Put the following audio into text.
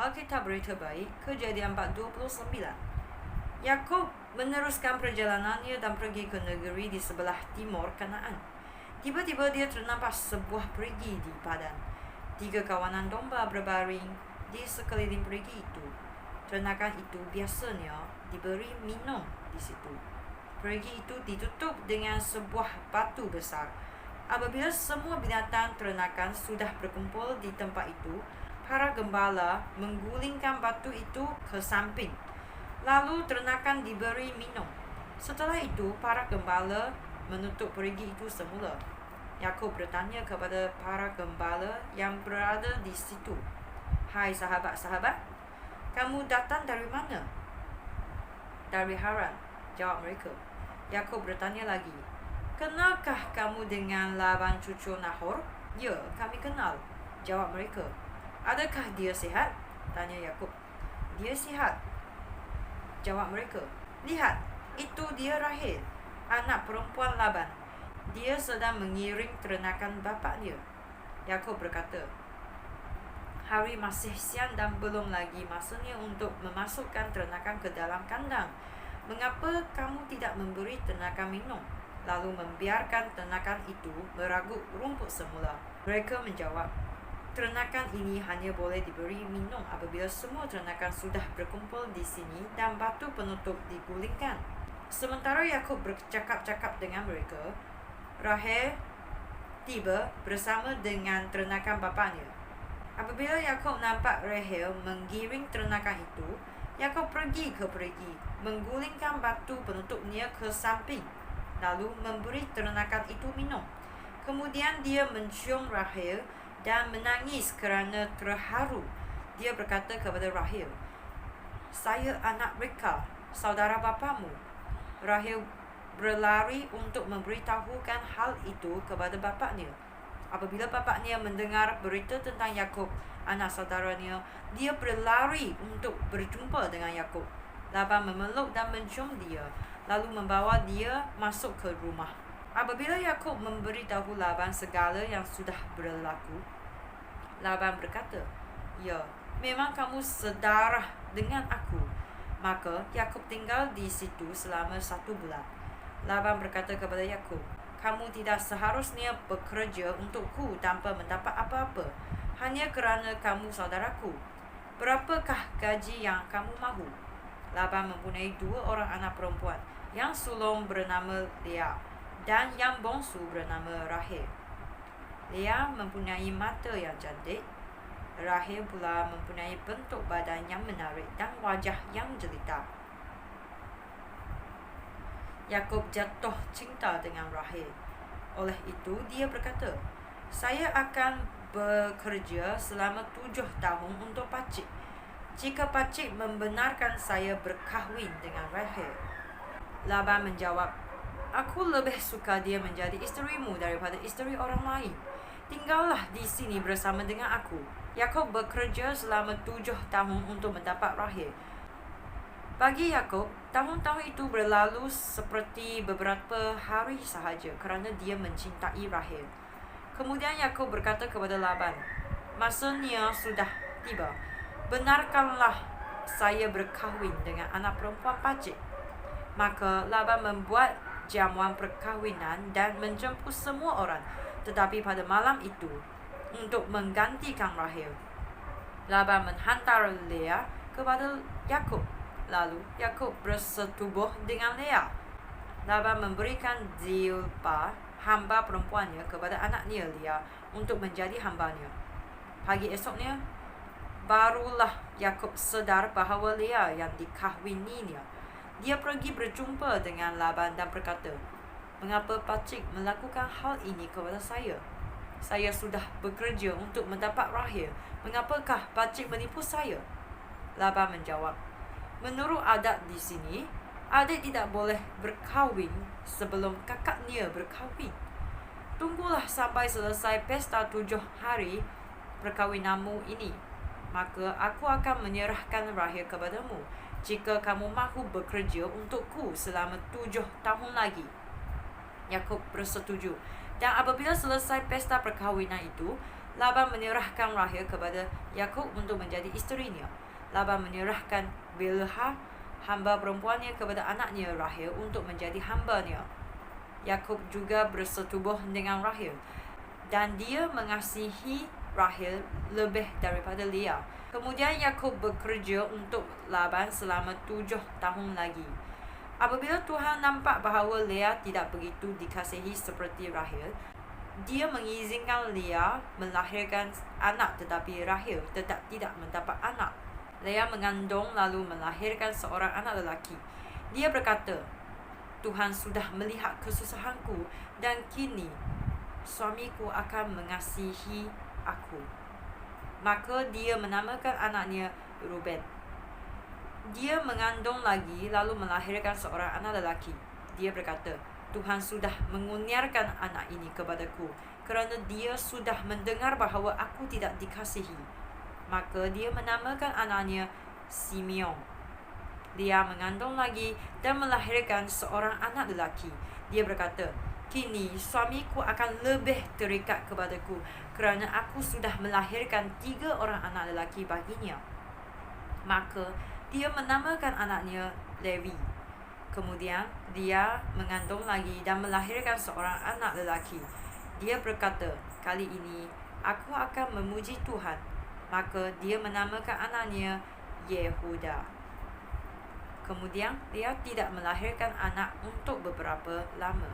Alkitab Berita Baik, Kejadian 4:29. Yakub meneruskan perjalanannya dan pergi ke negeri di sebelah timur Kanaan. Tiba-tiba dia ternampak sebuah perigi di padang. 3 kawanan domba berbaring di sekeliling perigi itu. Ternakan itu biasanya diberi minum di situ. Perigi itu ditutup dengan sebuah batu besar. Apabila semua binatang ternakan sudah berkumpul di tempat itu, para gembala menggulingkan batu itu ke samping. Lalu ternakan diberi minum. Setelah itu, para gembala menutup perigi itu semula. Yakub bertanya kepada para gembala yang berada di situ, "Hai sahabat-sahabat, kamu datang dari mana?" "Dari Haran," jawab mereka. Yakub bertanya lagi, "Kenalkah kamu dengan Laban cucu Nahor?" "Ya, kami kenal," jawab mereka. "Adakah dia sihat?" tanya Yakub. "Dia sihat," jawab mereka. "Lihat, itu dia Rahel, anak perempuan Laban. Dia sedang mengiring ternakan bapaknya." Yakub berkata, "Hari masih siang dan belum lagi masanya untuk memasukkan ternakan ke dalam kandang. Mengapa kamu tidak memberi ternakan minum, lalu membiarkan ternakan itu meragut rumput semula?" Mereka menjawab, "Ternakan ini hanya boleh diberi minum apabila semua ternakan sudah berkumpul di sini dan batu penutup digulingkan." Sementara Yakub bercakap-cakap dengan mereka, Rahel tiba bersama dengan ternakan bapaknya. Apabila Yakub nampak Rahel menggiring ternakan itu, Yakub pergi ke perigi, menggulingkan batu penutupnya ke samping, lalu memberi ternakan itu minum. Kemudian dia mencium Rahel dan menangis kerana terharu. Dia berkata kepada Rahel, "Saya anak Reka, saudara bapamu." Rahel berlari untuk memberitahukan hal itu kepada bapaknya. Apabila bapaknya mendengar berita tentang Yakub, anak saudaranya, dia berlari untuk berjumpa dengan Yakub. Laban memeluk dan mencium dia, lalu membawa dia masuk ke rumah. Apabila Yakub memberitahu Laban segala yang sudah berlaku, Laban berkata, "Ya, memang kamu sedarah dengan aku." Maka Yakub tinggal di situ selama 1 bulan. Laban berkata kepada Yakub, "Kamu tidak seharusnya bekerja untukku tanpa mendapat apa-apa, hanya kerana kamu saudaraku. Berapakah gaji yang kamu mahu?" Laban mempunyai 2 orang anak perempuan, yang sulung bernama Lea dan yang bongsu bernama Rahel. Lea mempunyai mata yang cantik, Rahel pula mempunyai bentuk badan yang menarik dan wajah yang jelita. Yakub jatuh cinta dengan Rahel. Oleh itu dia berkata, "Saya akan bekerja selama 7 tahun untuk pacik, jika pacik membenarkan saya berkahwin dengan Rahel." Laban menjawab, "Aku lebih suka dia menjadi isterimu daripada isteri orang lain. Tinggallah di sini bersama dengan aku." Yakub bekerja selama 7 tahun untuk mendapat Rahel. Bagi Yakub, tahun-tahun itu berlalu seperti beberapa hari sahaja kerana dia mencintai Rahel. Kemudian Yakub berkata kepada Laban, "Masanya sudah tiba. Benarkanlah saya berkahwin dengan anak perempuan pacik." Maka Laban membuat jamuan perkahwinan dan menjemput semua orang. Tetapi pada malam itu, untuk menggantikan Rahel, Laban menghantar Lea kepada Yakub. Lalu Yakub bersetubuh dengan Lea. Laban memberikan Zilpah, hamba perempuannya, kepada anaknya Lea untuk menjadi hambanya. Pagi esoknya, barulah Yakub sedar bahawa Lea yang dikahwininya. Dia pergi berjumpa dengan Laban dan berkata, "Mengapa pacik melakukan hal ini kepada saya? Saya sudah bekerja untuk mendapat Rahel. Mengapakah pacik menipu saya?" Laban menjawab, "Menurut adat di sini, adik tidak boleh berkahwin sebelum kakaknya berkahwin. Tunggulah sampai selesai pesta 7 hari perkahwinanmu ini. Maka aku akan menyerahkan Rahel kepadamu, jika kamu mahu bekerja untukku selama 7 tahun lagi." Yakub bersetuju. Dan apabila selesai pesta perkahwinan itu, Laban menyerahkan Rahel kepada Yakub untuk menjadi isterinya. Laban menyerahkan Bilhah, hamba perempuannya, kepada anaknya Rahel untuk menjadi hambanya. Yakub juga bersetubuh dengan Rahel, dan dia mengasihi Rahel lebih daripada Leah. Kemudian Yakub bekerja untuk Laban selama 7 tahun lagi. Apabila Tuhan nampak bahawa Leah tidak begitu dikasihi seperti Rahel, dia mengizinkan Leah melahirkan anak, tetapi Rahel tetap tidak mendapat anak. Leah mengandung lalu melahirkan seorang anak lelaki. Dia berkata, Tuhan sudah melihat kesusahanku, dan kini suamiku akan mengasihi aku. Maka dia menamakan anaknya Reuben. Dia mengandung lagi lalu melahirkan seorang anak lelaki. Dia berkata, Tuhan sudah mengurniakan anak ini kepadaku, kerana dia sudah mendengar bahawa aku tidak dikasihi. Maka dia menamakan anaknya Simeon. Dia mengandung lagi dan melahirkan seorang anak lelaki. Dia berkata, kini suamiku akan lebih terikat kepadaku, kerana aku sudah melahirkan 3 orang anak lelaki baginya. Maka dia menamakan anaknya Levi. Kemudian dia mengandung lagi dan melahirkan seorang anak lelaki. Dia berkata, kali ini aku akan memuji Tuhan. Maka dia menamakan anaknya Yehuda. Kemudian dia tidak melahirkan anak untuk beberapa lama.